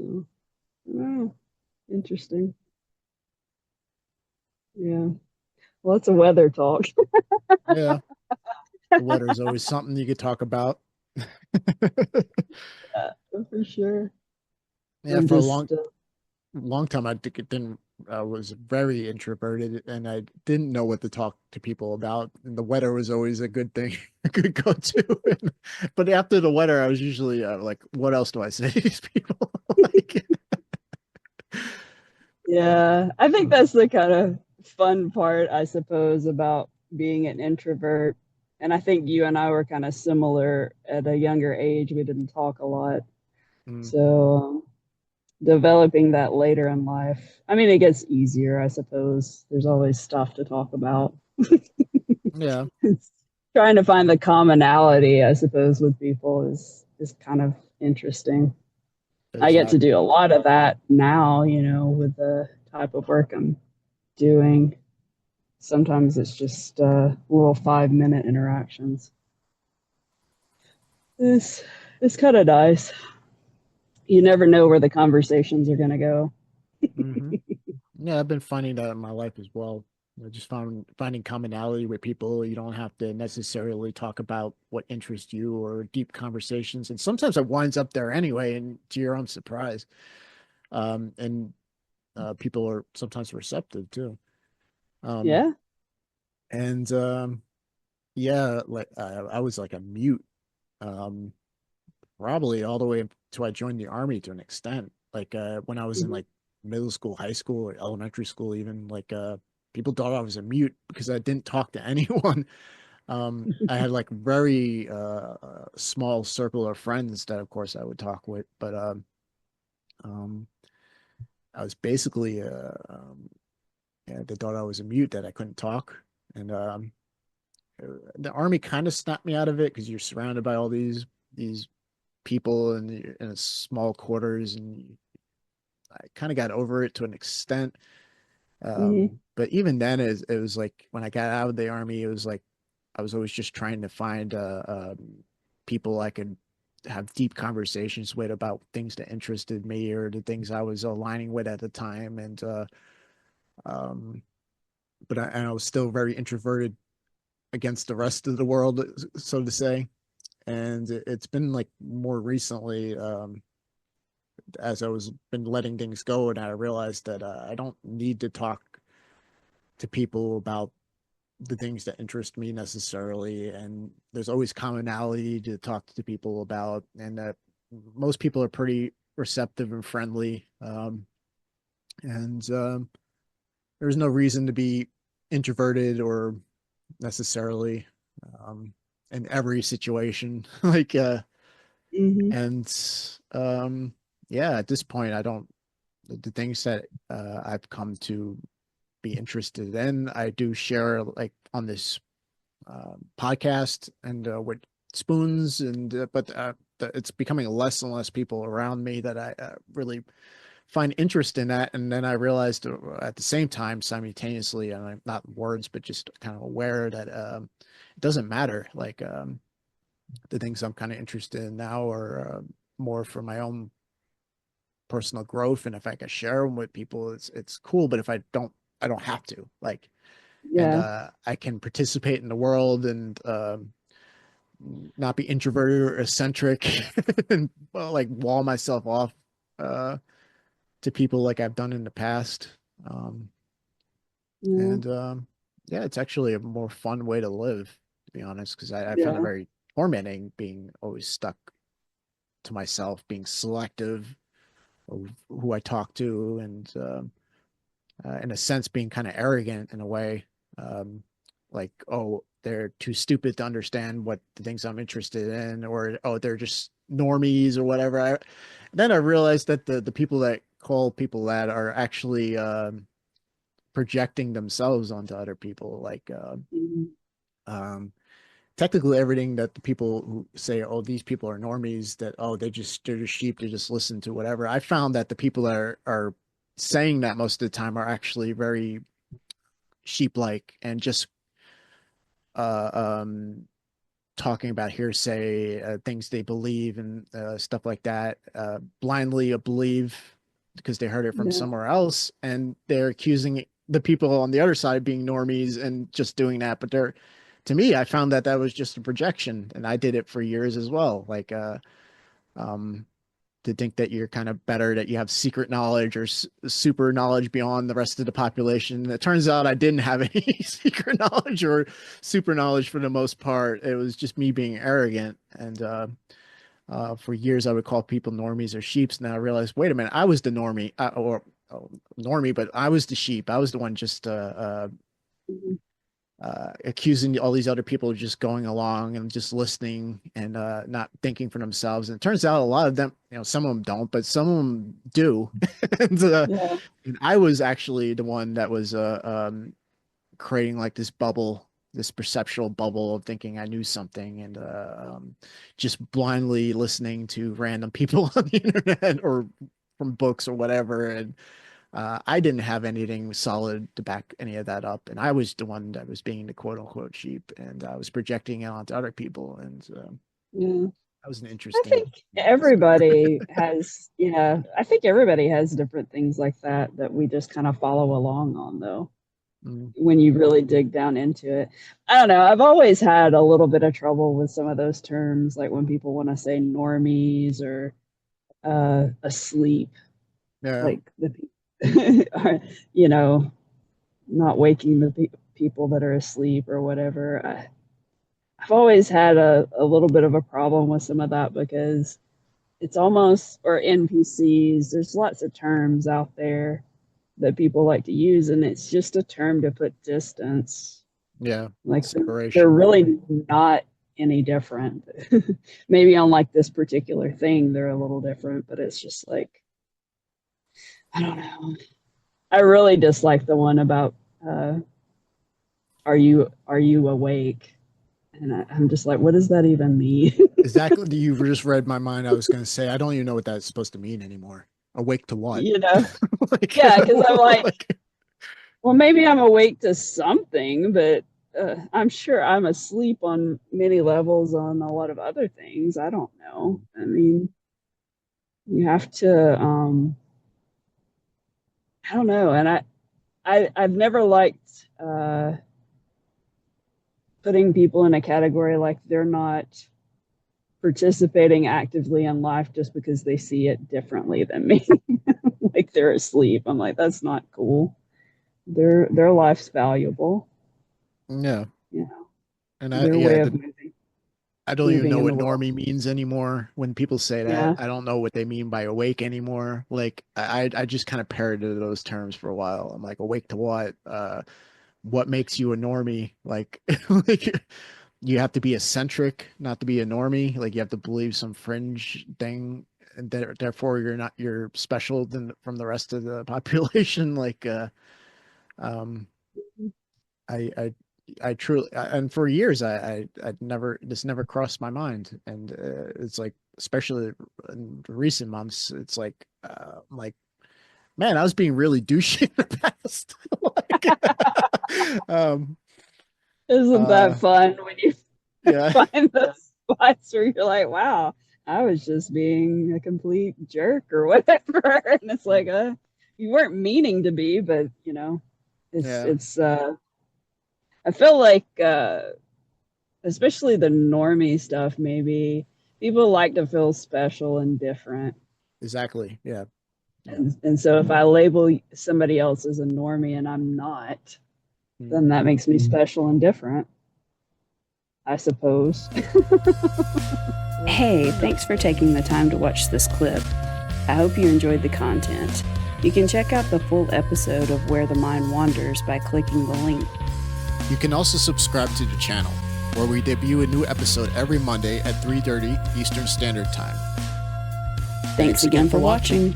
So, oh, interesting. Yeah. Well, it's a weather talk. Yeah, the weather is always something you could talk about. Yeah, for sure. Yeah, I'm for a just, long time I think it didn't I was very introverted and I didn't know what to talk to people about. And the weather was always a good thing I could go to. But after the weather, I was usually like, what else do I say to these people? Like, yeah, I think that's the kind of fun part, I suppose, about being an introvert. And I think you and I were kind of similar at a younger age. We didn't talk a lot. mm, So, developing that later in life, I mean, it gets easier, I suppose. There's always stuff to talk about. yeah, It's trying to find the commonality, I suppose, with people is kind of interesting. I get to exactly. do a lot of that now, with the type of work I'm doing. Sometimes it's just little 5 minute interactions. It's kind of nice. You never know where the conversations are going to go. Hmm. Yeah, I've been finding that in my life as well. Just finding commonality with people. You don't have to necessarily talk about what interests you or deep conversations. And sometimes it winds up there anyway, and to your own surprise. And people are sometimes receptive too. Um, Yeah. and yeah, like I was like a mute, um, probably all the way until I joined the army to an extent. Like when I was in Mhm. like middle school, high school, or elementary school, even like people thought I was a mute because I didn't talk to anyone. I had like very small circle of friends that, of course, I would talk with, but um, I was basically yeah, they thought I was a mute that I couldn't talk, and the army kind of snapped me out of it because you're surrounded by all these people and you're in a small quarters, and I kind of got over it to an extent. Hmm. But even then, it was like when I got out of the army, it was like I was always just trying to find people I could have deep conversations with about things that interested me or the things I was aligning with at the time. And um, but and I was still very introverted against the rest of the world, so to say. And it's been like more recently, as I was been letting things go, and I realized that I don't need to talk to people about the things that interest me necessarily, and there's always commonality to talk to people about, and that most people are pretty receptive and friendly, and there's no reason to be introverted or necessarily um, in every situation. Like Hmm. and yeah, at this point I don't the things that I've come to be interested in, I do share like on this podcast and with spoons, and but it's becoming less and less people around me that I really find interest in that. And then I realized at the same time, simultaneously, and I'm not words, but just kind of aware that it doesn't matter. Like the things I'm kind of interested in now are more for my own personal growth, and if I can share them with people, it's cool. But if I don't, I don't have to. Like, and Yeah. I can participate in the world and not be introverted or eccentric and well, like wall myself off uh, to people like I've done in the past. Um, Yeah. and yeah, it's actually a more fun way to live, to be honest, because I found it Yeah. very tormenting being always stuck to myself, being selective of who I talk to, and in a sense, being kind of arrogant in a way. Um, like, oh, they're too stupid to understand what the things I'm interested in, or oh, they're just normies or whatever. Then I realized that the people that call people that are actually projecting themselves onto other people. Like, Hmm. um, technically, everything that the people who say, oh, these people are normies, that oh, they're just sheep, they just listen to whatever. I found that the people that are saying that most of the time are actually very sheep like and just uh, um, talking about hearsay, things they believe and stuff like that, blindly believe because they heard it from Yeah. somewhere else, and they're accusing the people on the other side of being normies and just doing that. But to me, I found that was just a projection, and I did it for years as well. Like, um, to think that you're kind of better, that you have secret knowledge or super knowledge beyond the rest of the population. And it turns out I didn't have any secret knowledge or super knowledge for the most part. It was just me being arrogant. And for years, I would call people normies or sheeps. And then I realized, wait a minute, I was the normie normie, but I was the sheep. I was the one just Mhm. accusing all these other people of just going along and just listening and not thinking for themselves. And it turns out a lot of them, some of them don't, but some of them do. Yeah. And I was actually the one that was creating like this bubble, this perceptual bubble of thinking I knew something, and just blindly listening to random people on the internet or from books or whatever. And I didn't have anything solid to back any of that up, and I was the one that was being the quote unquote sheep, and I was projecting it onto other people, and Yeah. that was an I interesting. think everybody has, yeah, I think everybody has different things like that we just kind of follow along on, though, when you really dig down into it. I don't know. I've always had a little bit of trouble with some of those terms, like when people want to say normies or asleep, Yeah, like are, not waking the people that are asleep or whatever. I've always had a little bit of a problem with some of that because it's almost, or NPCs, there's lots of terms out there that people like to use, and it's just a term to put distance. yeah, Like they're separation. really not any different. Maybe on like this particular thing, they're a little different, but it's just like, I don't know. I really dislike the one about are you awake? And I'm just like, what does that even mean? Exactly. You just read my mind. I was going to say, I don't even know what that's supposed to mean anymore. Awake to what? you know? Like, Yeah, because I'm like, like, well, maybe I'm awake to something, but I'm sure I'm asleep on many levels on a lot of other things. I don't know. I mean, you have to, I don't know. And I've never liked putting people in a category like they're not participating actively in life just because they see it differently than me. Like they're asleep. I'm like, that's not cool. Their life's valuable, yeah. you know, And their yeah, way of moving I don't even moving know in what the world. normie means anymore. When people say that, Yeah. I don't know what they mean by awake anymore. Like, I just kind of parroted those terms for a while. I'm like, awake to what? What makes you a normie? Like, like you have to be eccentric not to be a normie. Like, you have to believe some fringe thing, and therefore you're special from the rest of the population. Like, um, I I truly, and for years I never, this never crossed my mind, and it's like, especially in recent months, it's like I'm like, man, I was being really douchey in the past. Like, Isn't that uh, fun when you yeah, find those spots where you're like, wow, I was just being a complete jerk or whatever. And it's like, you weren't meaning to be, but it's yeah, it's I feel like especially the normie stuff, maybe people like to feel special and different. exactly, yeah, yeah. And so if I label somebody else as a normie and I'm not, Mm. then that makes me special and different, I suppose. Hey, thanks for taking the time to watch this clip. I hope you enjoyed the content. You can check out the full episode of Where the Mind Wanders by clicking the link. You can also subscribe to the channel, where we debut a new episode every Monday at 3:30 Eastern Standard Time. Thanks again for watching.